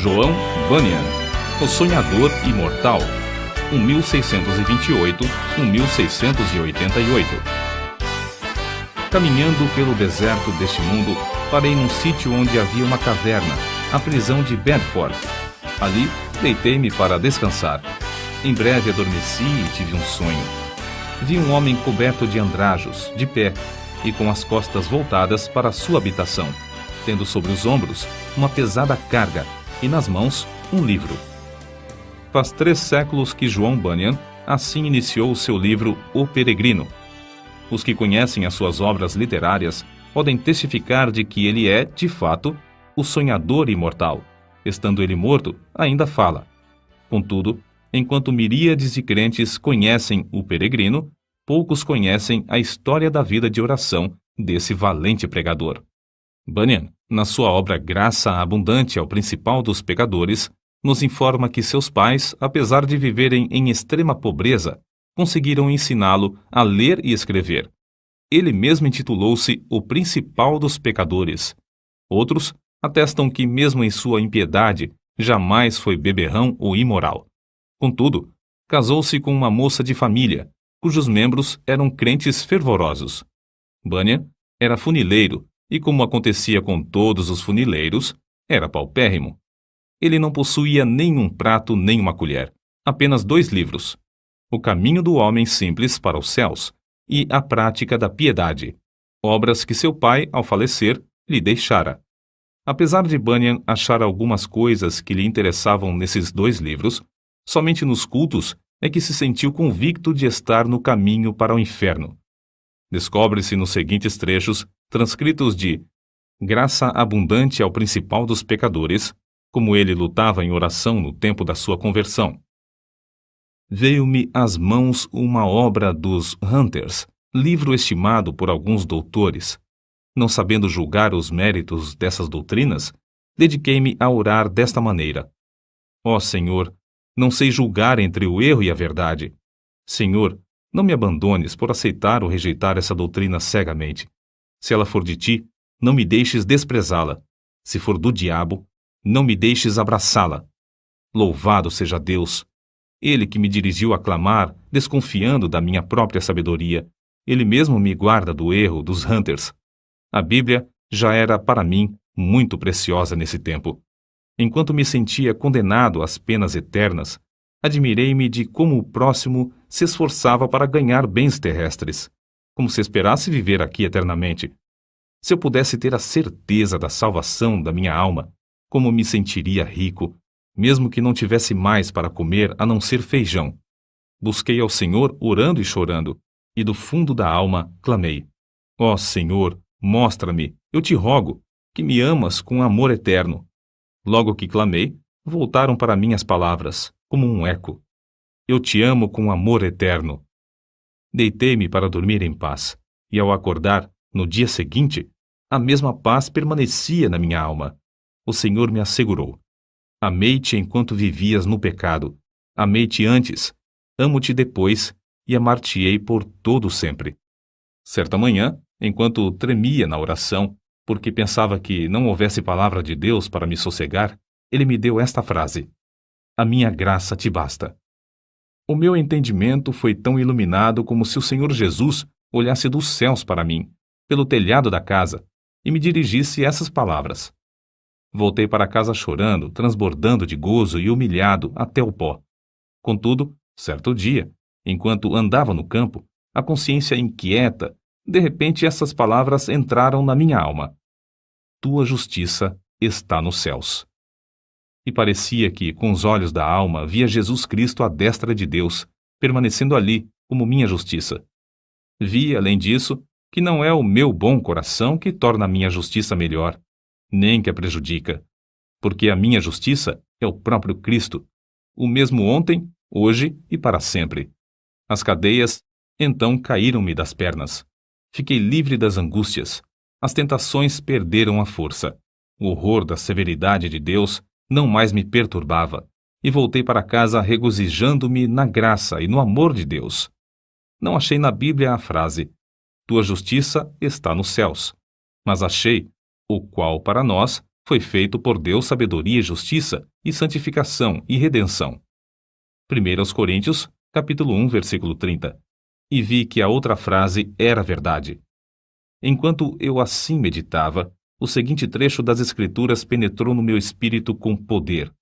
João Bunyan, O Sonhador Imortal, 1628-1688. Caminhando pelo deserto deste mundo, parei num sítio onde havia uma caverna, a prisão de Bedford. Ali, deitei-me para descansar. Em breve adormeci e tive um sonho. Vi um homem coberto de andrajos, de pé, e com as costas voltadas para a sua habitação, tendo sobre os ombros uma pesada carga e nas mãos um livro. Faz 3 séculos que João Bunyan assim iniciou o seu livro O Peregrino. Os que conhecem as suas obras literárias podem testificar de que ele é, de fato, o sonhador imortal. Estando ele morto, ainda fala. Contudo, enquanto miríades de crentes conhecem o peregrino, poucos conhecem a história da vida de oração desse valente pregador. Bunyan, na sua obra Graça Abundante ao Principal dos Pecadores, nos informa que seus pais, apesar de viverem em extrema pobreza, conseguiram ensiná-lo a ler e escrever. Ele mesmo intitulou-se o Principal dos Pecadores. Outros atestam que, mesmo em sua impiedade, jamais foi beberrão ou imoral. Contudo, casou-se com uma moça de família, cujos membros eram crentes fervorosos. Bunyan era funileiro e, como acontecia com todos os funileiros, era paupérrimo. Ele não possuía nem um prato nem uma colher, apenas 2 livros: O Caminho do Homem Simples para os Céus e A Prática da Piedade, obras que seu pai, ao falecer, lhe deixara. Apesar de Bunyan achar algumas coisas que lhe interessavam nesses 2 livros, somente nos cultos é que se sentiu convicto de estar no caminho para o inferno. Descobre-se nos seguintes trechos, transcritos de Graça Abundante ao Principal dos Pecadores, como ele lutava em oração no tempo da sua conversão. Veio-me às mãos uma obra dos Hunters, livro estimado por alguns doutores. Não sabendo julgar os méritos dessas doutrinas, dediquei-me a orar desta maneira: Ó Senhor, não sei julgar entre o erro e a verdade. Senhor, não me abandones por aceitar ou rejeitar essa doutrina cegamente. Se ela for de ti, não me deixes desprezá-la. Se for do diabo, não me deixes abraçá-la. Louvado seja Deus! Ele que me dirigiu a clamar, desconfiando da minha própria sabedoria, ele mesmo me guarda do erro dos Hunters. A Bíblia já era para mim muito preciosa nesse tempo. Enquanto me sentia condenado às penas eternas, admirei-me de como o próximo se esforçava para ganhar bens terrestres, como se esperasse viver aqui eternamente. Se eu pudesse ter a certeza da salvação da minha alma, como me sentiria rico, mesmo que não tivesse mais para comer a não ser feijão. Busquei ao Senhor orando e chorando, e do fundo da alma clamei: Ó Senhor, mostra-me, eu te rogo, que me amas com amor eterno. Logo que clamei, voltaram para mim as palavras, como um eco: Eu te amo com amor eterno. Deitei-me para dormir em paz, e ao acordar, no dia seguinte, a mesma paz permanecia na minha alma. O Senhor me assegurou: Amei-te enquanto vivias no pecado. Amei-te antes, amo-te depois, e amar-te-ei por todo sempre. Certa manhã, enquanto tremia na oração, porque pensava que não houvesse palavra de Deus para me sossegar, ele me deu esta frase: A minha graça te basta. O meu entendimento foi tão iluminado como se o Senhor Jesus olhasse dos céus para mim, pelo telhado da casa, e me dirigisse essas palavras. Voltei para casa chorando, transbordando de gozo e humilhado até o pó. Contudo, certo dia, enquanto andava no campo, a consciência inquieta, de repente essas palavras entraram na minha alma: Tua justiça está nos céus. E parecia que, com os olhos da alma, via Jesus Cristo à destra de Deus, permanecendo ali como minha justiça. Vi, além disso, que não é o meu bom coração que torna a minha justiça melhor, nem que a prejudica, porque a minha justiça é o próprio Cristo, o mesmo ontem, hoje e para sempre. As cadeias, então, caíram-me das pernas. Fiquei livre das angústias. As tentações perderam a força. O horror da severidade de Deus não mais me perturbava, e voltei para casa regozijando-me na graça e no amor de Deus. Não achei na Bíblia a frase: Tua justiça está nos céus, mas achei o qual para nós foi feito por Deus sabedoria e justiça, e santificação e redenção. 1 Coríntios, capítulo 1, versículo 30. E vi que a outra frase era verdade. Enquanto eu assim meditava, o seguinte trecho das Escrituras penetrou no meu espírito com poder.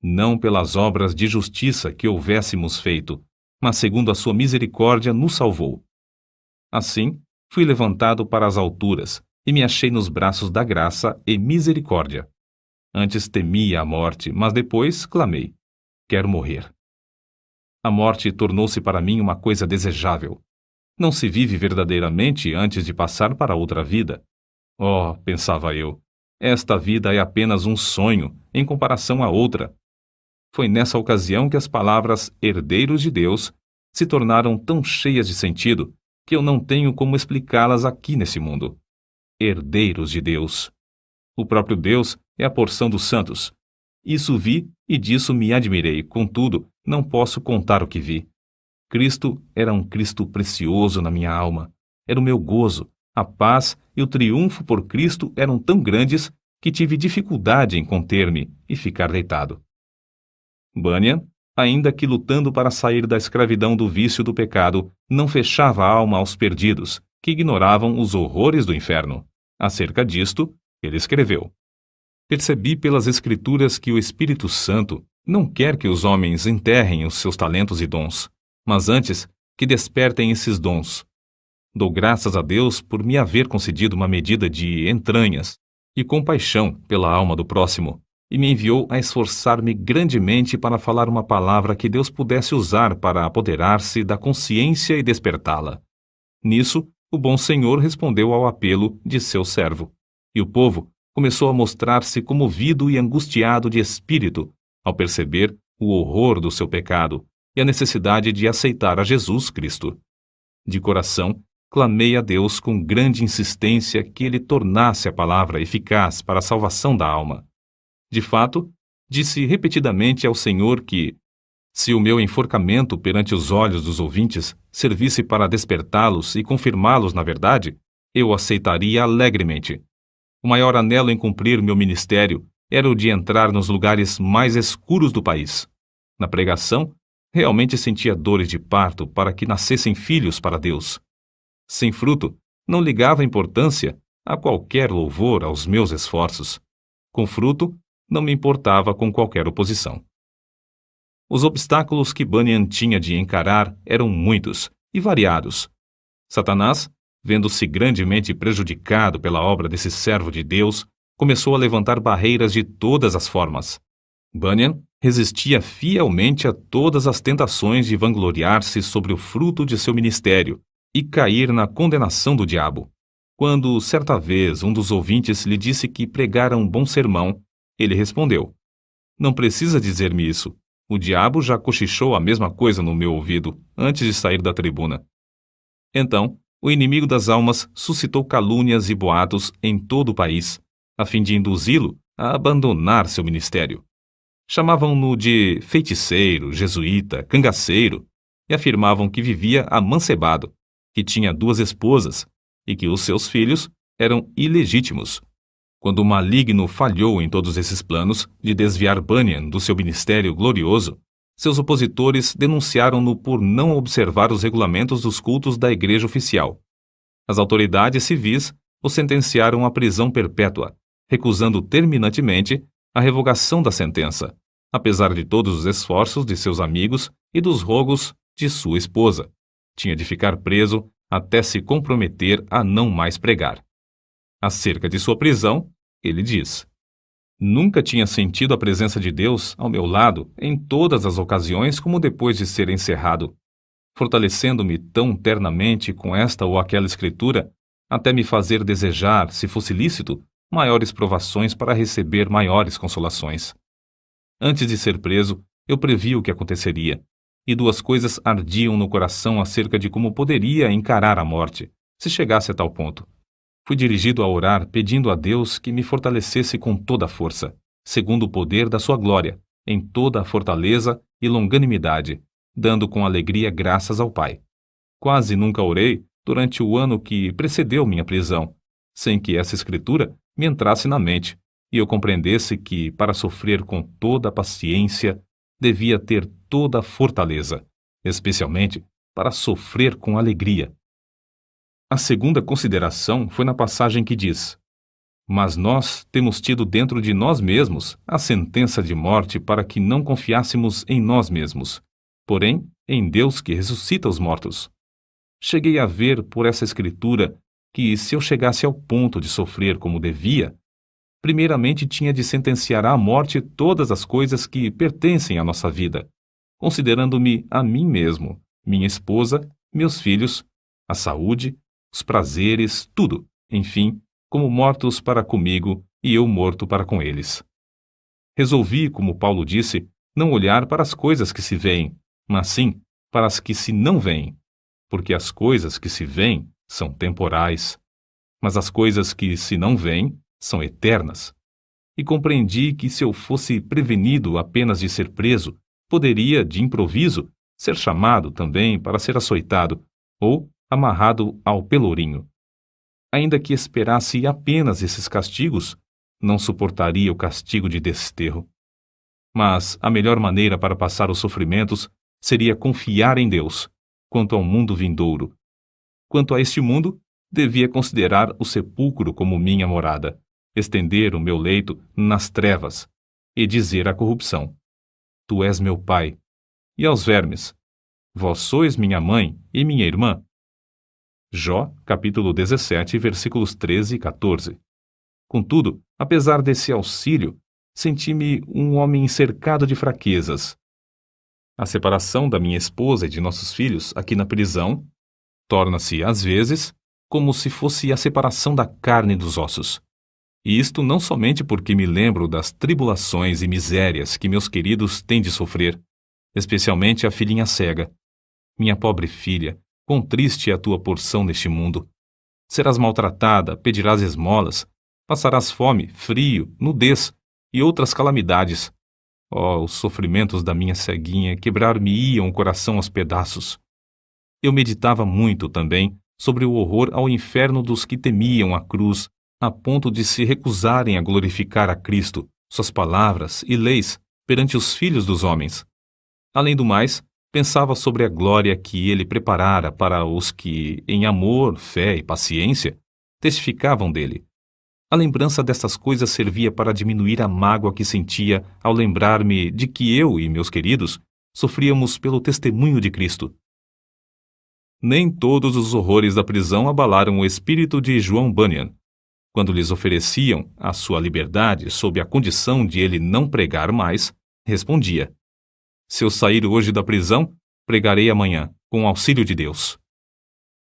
Não pelas obras de justiça que houvéssemos feito, mas segundo a sua misericórdia nos salvou. Assim, fui levantado para as alturas, e me achei nos braços da graça e misericórdia. Antes temia a morte, mas depois clamei: quero morrer. A morte tornou-se para mim uma coisa desejável. Não se vive verdadeiramente antes de passar para outra vida. Oh, pensava eu, esta vida é apenas um sonho em comparação à outra. Foi nessa ocasião que as palavras herdeiros de Deus se tornaram tão cheias de sentido que eu não tenho como explicá-las aqui nesse mundo. Herdeiros de Deus. O próprio Deus é a porção dos santos. Isso vi e disso me admirei, contudo, não posso contar o que vi. Cristo era um Cristo precioso na minha alma. Era o meu gozo, a paz e o triunfo por Cristo eram tão grandes que tive dificuldade em conter-me e ficar deitado. Bunyan, ainda que lutando para sair da escravidão do vício do pecado, não fechava a alma aos perdidos, que ignoravam os horrores do inferno. Acerca disto, ele escreveu: percebi pelas Escrituras que o Espírito Santo não quer que os homens enterrem os seus talentos e dons, mas antes que despertem esses dons. Dou graças a Deus por me haver concedido uma medida de entranhas e compaixão pela alma do próximo, e me enviou a esforçar-me grandemente para falar uma palavra que Deus pudesse usar para apoderar-se da consciência e despertá-la. Nisso, o bom Senhor respondeu ao apelo de seu servo, e o povo começou a mostrar-se comovido e angustiado de espírito ao perceber o horror do seu pecado e a necessidade de aceitar a Jesus Cristo. De coração, clamei a Deus com grande insistência que ele tornasse a palavra eficaz para a salvação da alma. De fato, disse repetidamente ao Senhor que, se o meu enforcamento perante os olhos dos ouvintes servisse para despertá-los e confirmá-los na verdade, eu aceitaria alegremente. O maior anelo em cumprir meu ministério era o de entrar nos lugares mais escuros do país. Na pregação, realmente sentia dores de parto para que nascessem filhos para Deus. Sem fruto, não ligava importância a qualquer louvor aos meus esforços. Com fruto, não me importava com qualquer oposição. Os obstáculos que Bunyan tinha de encarar eram muitos e variados. Satanás, vendo-se grandemente prejudicado pela obra desse servo de Deus, começou a levantar barreiras de todas as formas. Bunyan resistia fielmente a todas as tentações de vangloriar-se sobre o fruto de seu ministério e cair na condenação do diabo. Quando, certa vez, um dos ouvintes lhe disse que pregara um bom sermão, ele respondeu: não precisa dizer-me isso. O diabo já cochichou a mesma coisa no meu ouvido antes de sair da tribuna. Então, o inimigo das almas suscitou calúnias e boatos em todo o país, a fim de induzi-lo a abandonar seu ministério. Chamavam-no de feiticeiro, jesuíta, cangaceiro, e afirmavam que vivia amancebado, que tinha 2 esposas e que os seus filhos eram ilegítimos. Quando o maligno falhou em todos esses planos de desviar Bunyan do seu ministério glorioso, seus opositores denunciaram-no por não observar os regulamentos dos cultos da igreja oficial. As autoridades civis o sentenciaram à prisão perpétua, recusando terminantemente a revogação da sentença, apesar de todos os esforços de seus amigos e dos rogos de sua esposa. Tinha de ficar preso até se comprometer a não mais pregar. Acerca de sua prisão, ele diz: nunca tinha sentido a presença de Deus ao meu lado em todas as ocasiões como depois de ser encerrado, fortalecendo-me tão ternamente com esta ou aquela escritura, até me fazer desejar, se fosse lícito, maiores provações para receber maiores consolações. Antes de ser preso, eu previ o que aconteceria, e 2 coisas ardiam no coração acerca de como poderia encarar a morte, se chegasse a tal ponto. Fui dirigido a orar pedindo a Deus que me fortalecesse com toda a força, segundo o poder da sua glória, em toda a fortaleza e longanimidade, dando com alegria graças ao Pai. Quase nunca orei durante o ano que precedeu minha prisão, sem que essa escritura me entrasse na mente, e eu compreendesse que, para sofrer com toda a paciência, devia ter toda a fortaleza, especialmente para sofrer com alegria. A segunda consideração foi na passagem que diz: Mas nós temos tido dentro de nós mesmos a sentença de morte para que não confiássemos em nós mesmos, porém em Deus que ressuscita os mortos. Cheguei a ver por essa escritura que, se eu chegasse ao ponto de sofrer como devia, primeiramente tinha de sentenciar à morte todas as coisas que pertencem à nossa vida, considerando-me a mim mesmo, minha esposa, meus filhos, a saúde, os prazeres, tudo, enfim, como mortos para comigo e eu morto para com eles. Resolvi, como Paulo disse, não olhar para as coisas que se veem, mas sim para as que se não veem, porque as coisas que se veem são temporais, mas as coisas que se não veem são eternas. E compreendi que, se eu fosse prevenido apenas de ser preso, poderia, de improviso, ser chamado também para ser açoitado ou amarrado ao pelourinho. Ainda que esperasse apenas esses castigos, não suportaria o castigo de desterro. Mas a melhor maneira para passar os sofrimentos seria confiar em Deus, quanto ao mundo vindouro. Quanto a este mundo, devia considerar o sepulcro como minha morada, estender o meu leito nas trevas e dizer à corrupção: Tu és meu pai, e aos vermes: Vós sois minha mãe e minha irmã. Jó, capítulo 17, versículos 13 e 14. Contudo, apesar desse auxílio, senti-me um homem cercado de fraquezas. A separação da minha esposa e de nossos filhos aqui na prisão torna-se, às vezes, como se fosse a separação da carne dos ossos. E isto não somente porque me lembro das tribulações e misérias que meus queridos têm de sofrer, especialmente a filhinha cega. Minha pobre filha, quão triste é a tua porção neste mundo. Serás maltratada, pedirás esmolas, passarás fome, frio, nudez e outras calamidades. Oh, os sofrimentos da minha ceguinha quebrar-me-iam o coração aos pedaços. Eu meditava muito também sobre o horror ao inferno dos que temiam a cruz, a ponto de se recusarem a glorificar a Cristo, suas palavras e leis perante os filhos dos homens. Além do mais, pensava sobre a glória que ele preparara para os que, em amor, fé e paciência, testificavam dele. A lembrança destas coisas servia para diminuir a mágoa que sentia ao lembrar-me de que eu e meus queridos sofríamos pelo testemunho de Cristo. Nem todos os horrores da prisão abalaram o espírito de João Bunyan. Quando lhes ofereciam a sua liberdade sob a condição de ele não pregar mais, respondia: Se eu sair hoje da prisão, pregarei amanhã, com o auxílio de Deus.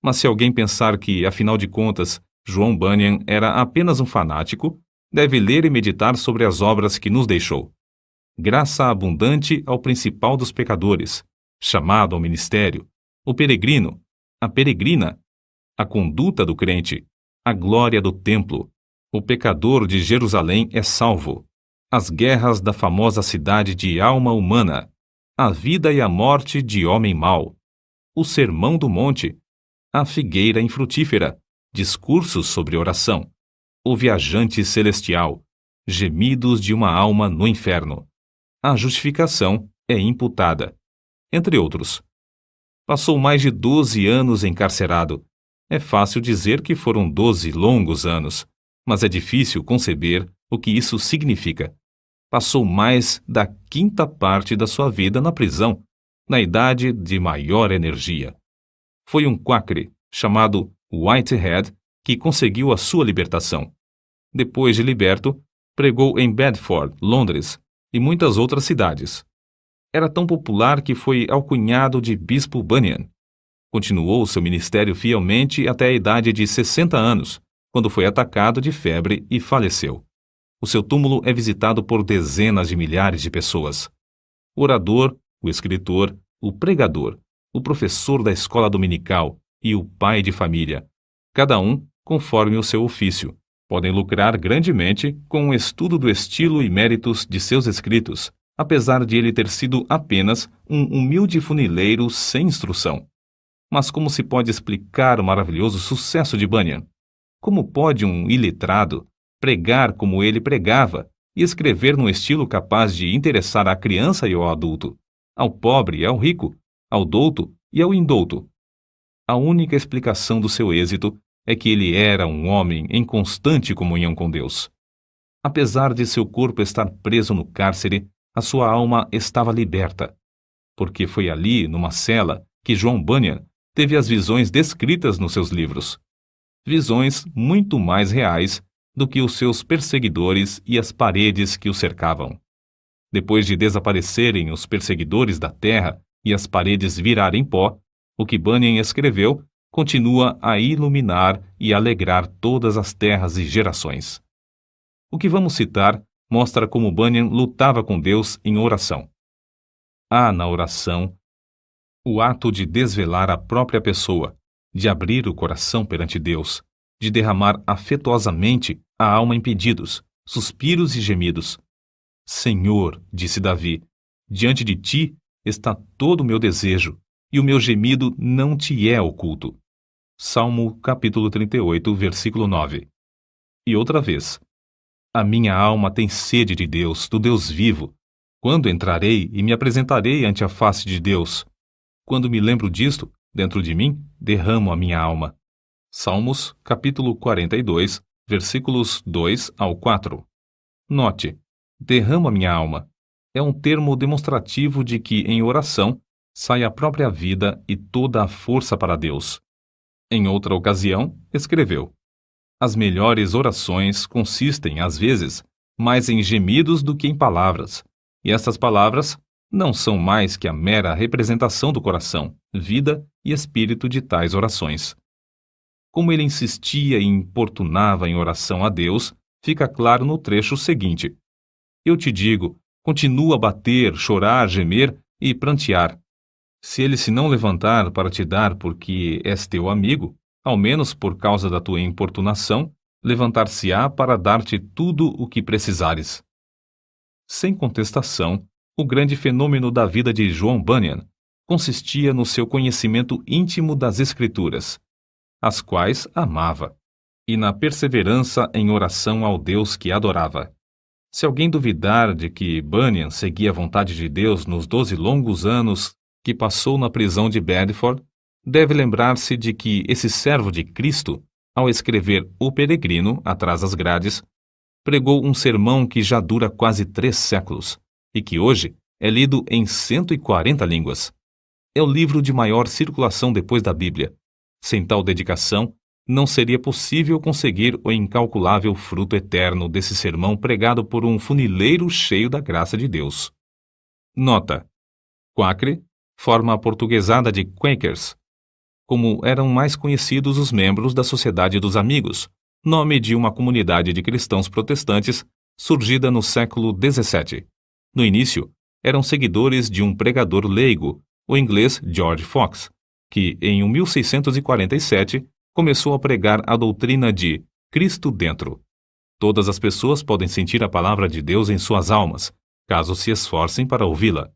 Mas se alguém pensar que, afinal de contas, João Bunyan era apenas um fanático, deve ler e meditar sobre as obras que nos deixou. Graça abundante ao principal dos pecadores, chamado ao ministério, o peregrino, a peregrina, a conduta do crente, a glória do templo, o pecador de Jerusalém é salvo, as guerras da famosa cidade de alma humana, a vida e a morte de homem mau, o sermão do monte, a figueira infrutífera, discursos sobre oração, o viajante celestial, gemidos de uma alma no inferno, a justificação é imputada, entre outros. Passou mais de 12 anos encarcerado. É fácil dizer que foram 12 longos anos, mas é difícil conceber o que isso significa. Passou mais da quinta parte da sua vida na prisão, na idade de maior energia. Foi um quacre, chamado Whitehead, que conseguiu a sua libertação. Depois de liberto, pregou em Bedford, Londres e muitas outras cidades. Era tão popular que foi alcunhado de Bispo Bunyan. Continuou seu ministério fielmente até a idade de 60 anos, quando foi atacado de febre e faleceu. O seu túmulo é visitado por dezenas de milhares de pessoas. O orador, o escritor, o pregador, o professor da escola dominical e o pai de família, cada um conforme o seu ofício, podem lucrar grandemente com o estudo do estilo e méritos de seus escritos, apesar de ele ter sido apenas um humilde funileiro sem instrução. Mas como se pode explicar o maravilhoso sucesso de Bunyan? Como pode um iletrado, pregar como ele pregava e escrever num estilo capaz de interessar à criança e ao adulto, ao pobre e ao rico, ao douto e ao indouto. A única explicação do seu êxito é que ele era um homem em constante comunhão com Deus. Apesar de seu corpo estar preso no cárcere, a sua alma estava liberta, porque foi ali, numa cela, que John Bunyan teve as visões descritas nos seus livros. Visões muito mais reais do que os seus perseguidores e as paredes que o cercavam. Depois de desaparecerem os perseguidores da terra e as paredes virarem pó, o que Bunyan escreveu continua a iluminar e alegrar todas as terras e gerações. O que vamos citar mostra como Bunyan lutava com Deus em oração. Há na oração o ato de desvelar a própria pessoa, de abrir o coração perante Deus, de derramar afetuosamente a alma em pedidos, suspiros e gemidos. Senhor, disse Davi, diante de ti está todo o meu desejo, e o meu gemido não te é oculto. Salmo capítulo 38, versículo 9. E outra vez, a minha alma tem sede de Deus, do Deus vivo. Quando entrarei e me apresentarei ante a face de Deus? Quando me lembro disto, dentro de mim, derramo a minha alma. Salmos, capítulo 42, versículos 2 ao 4. Note, derramo a minha alma. É um termo demonstrativo de que, em oração, sai a própria vida e toda a força para Deus. Em outra ocasião, escreveu: as melhores orações consistem, às vezes, mais em gemidos do que em palavras, e estas palavras não são mais que a mera representação do coração, vida e espírito de tais orações. Como ele insistia e importunava em oração a Deus, fica claro no trecho seguinte. Eu te digo, continua a bater, chorar, gemer e prantear. Se ele se não levantar para te dar porque és teu amigo, ao menos por causa da tua importunação, levantar-se-á para dar-te tudo o que precisares. Sem contestação, o grande fenômeno da vida de John Bunyan consistia no seu conhecimento íntimo das Escrituras, as quais amava, e na perseverança em oração ao Deus que adorava. Se alguém duvidar de que Bunyan seguia a vontade de Deus nos 12 longos anos que passou na prisão de Bedford, deve lembrar-se de que esse servo de Cristo, ao escrever O Peregrino, atrás das grades, pregou um sermão que já dura quase 3 séculos e que hoje é lido em 140 línguas. É o livro de maior circulação depois da Bíblia. Sem tal dedicação, não seria possível conseguir o incalculável fruto eterno desse sermão pregado por um funileiro cheio da graça de Deus. Nota: Quakre, forma aportuguesada de Quakers, como eram mais conhecidos os membros da Sociedade dos Amigos, nome de uma comunidade de cristãos protestantes surgida no século XVII. No início, eram seguidores de um pregador leigo, o inglês George Fox, que, em 1647, começou a pregar a doutrina de Cristo dentro. Todas as pessoas podem sentir a palavra de Deus em suas almas, caso se esforcem para ouvi-la.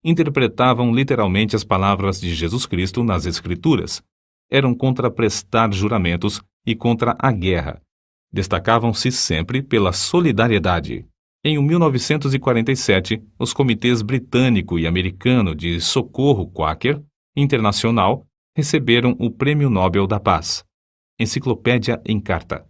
Interpretavam literalmente as palavras de Jesus Cristo nas Escrituras. Eram contra prestar juramentos e contra a guerra. Destacavam-se sempre pela solidariedade. Em 1947, os comitês britânico e americano de socorro Quaker Internacional receberam o Prêmio Nobel da Paz. Enciclopédia em Carta.